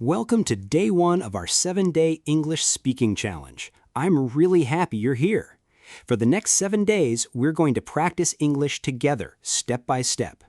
Welcome to day one of our 7-day English speaking challenge. I'm really happy you're here. For the next 7 days, we're going to practice English together, step by step.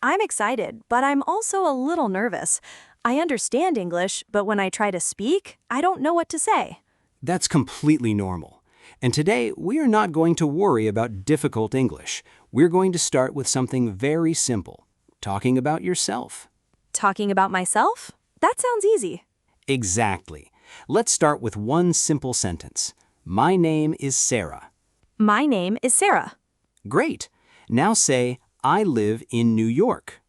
I'm excited, but I'm also a little nervous. I understand English, but when I try to speak, I don't know what to say. That's completely normal. And today, we are not going to worry about difficult English. We're going to start with something very simple, talking about yourself. Talking about myself? That sounds easy. Exactly. Let's start with one simple sentence. My name is Sarah. My name is Sarah. Great. Now say, I live in New York.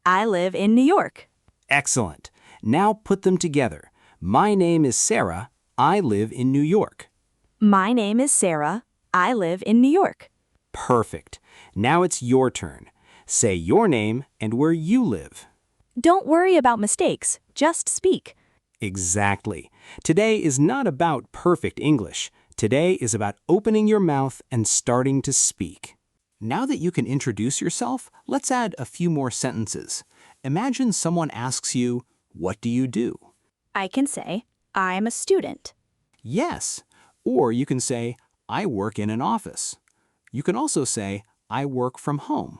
I live in New York. Excellent. Now put them together. My name is Sarah. I live in New York. My name is Sarah. I live in New York. Perfect. Now it's your turn. Say your name and where you live. Don't worry about mistakes. Just speak. Exactly. Today is not about perfect English. Today is about opening your mouth and starting to speak. Now that you can introduce yourself, let's add a few more sentences. Imagine someone asks you, "What do you do?" I can say, I'm a student. Yes. Or you can say, "I work in an office." You can also say, "I work from home."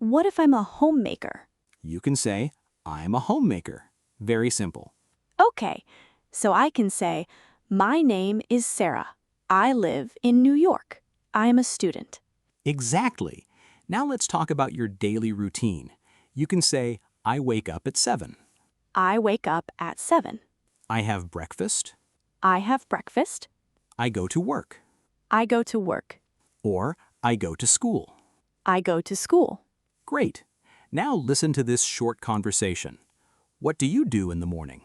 What if I'm a homemaker? You can say, "I'm a homemaker." Very simple. Okay, so I can say, my name is Sarah. I live in New York. I am a student. Exactly. Now let's talk about your daily routine. You can say, "I wake up at 7. I wake up at 7. I have breakfast. I have breakfast. I go to work." I go to work. Or, "I go to school." I go to school. Great. Now listen to this short conversation. What do you do in the morning?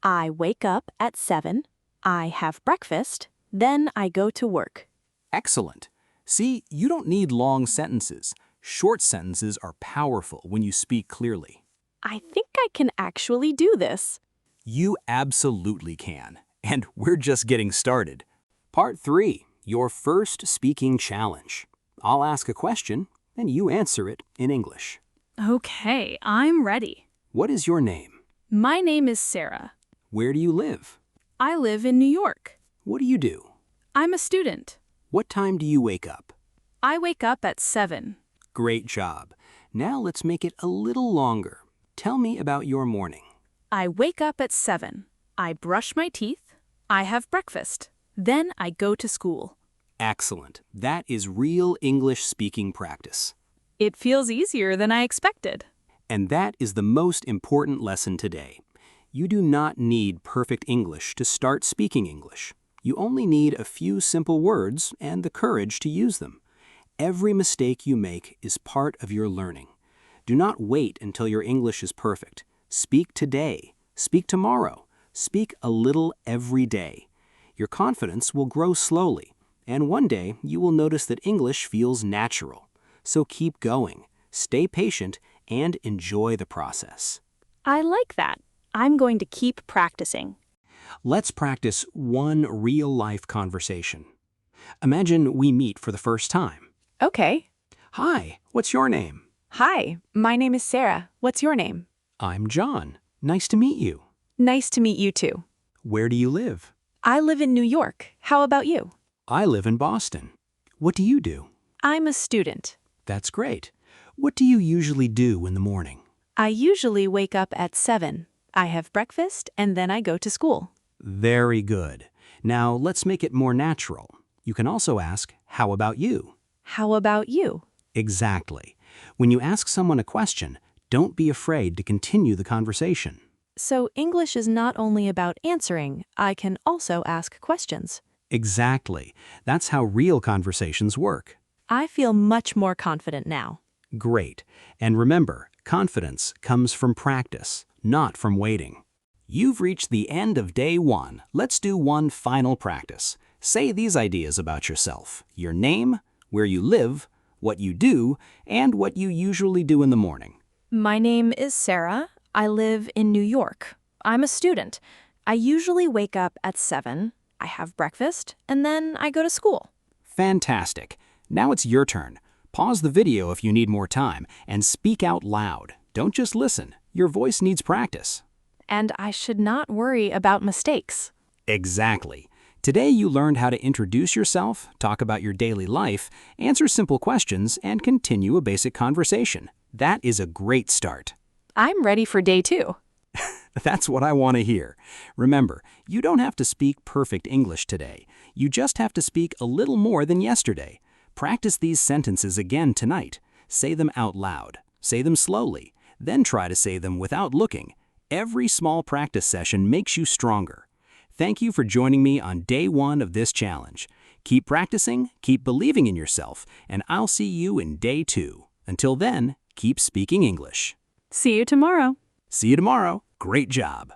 I wake up at 7. I have breakfast. Then I go to work. Excellent. See, you don't need long sentences. Short sentences are powerful when you speak clearly. I think I can actually do this. You absolutely can. And we're just getting started. Part 3, your first speaking challenge. I'll ask a question, and you answer it in English. Okay, I'm ready. What is your name? My name is Sarah. Where do you live? I live in New York. What do you do? I'm a student. What time do you wake up? I wake up at 7. Great job. Now let's make it a little longer. Tell me about your morning. I wake up at 7. I brush my teeth. I have breakfast. Then I go to school. Excellent. That is real English speaking practice. It feels easier than I expected. And that is the most important lesson today. You do not need perfect English to start speaking English. You only need a few simple words and the courage to use them. Every mistake you make is part of your learning. Do not wait until your English is perfect. Speak today. Speak tomorrow. Speak a little every day. Your confidence will grow slowly, and one day you will notice that English feels natural. So keep going, stay patient, and enjoy the process. I like that. I'm going to keep practicing. Let's practice one real-life conversation. Imagine we meet for the first time. Okay. Hi, what's your name? Hi, my name is Sarah. What's your name? I'm John. Nice to meet you. Nice to meet you too. Where do you live? I live in New York. How about you? I live in Boston. What do you do? I'm a student. That's great. What do you usually do in the morning? I usually wake up at 7. I have breakfast and then I go to school. Very good. Now let's make it more natural. You can also ask, "How about you?" How about you? Exactly. When you ask someone a question, don't be afraid to continue the conversation. So English is not only about answering, I can also ask questions. Exactly. That's how real conversations work. I feel much more confident now. Great. And remember, confidence comes from practice, not from waiting. You've reached the end of day 1. Let's do one final practice. Say these ideas about yourself: your name, where you live, what you do, and what you usually do in the morning. My name is Sarah. I live in New York. I'm a student. I usually wake up at 7. I have breakfast, and then I go to school. Fantastic. Now it's your turn. Pause the video if you need more time and speak out loud. Don't just listen. Your voice needs practice. and I should not worry about mistakes. Exactly. Today you learned how to introduce yourself, talk about your daily life, answer simple questions, and continue a basic conversation. That is a great start. I'm ready for day 2. That's what I want to hear. Remember, you don't have to speak perfect English today. You just have to speak a little more than yesterday. Practice these sentences again tonight. Say them out loud. Say them slowly. Then try to say them without looking. Every small practice session makes you stronger. Thank you for joining me on day 1 of this challenge. Keep practicing, keep believing in yourself, and I'll see you in day 2. Until then, keep speaking English. See you tomorrow. See you tomorrow. Great job.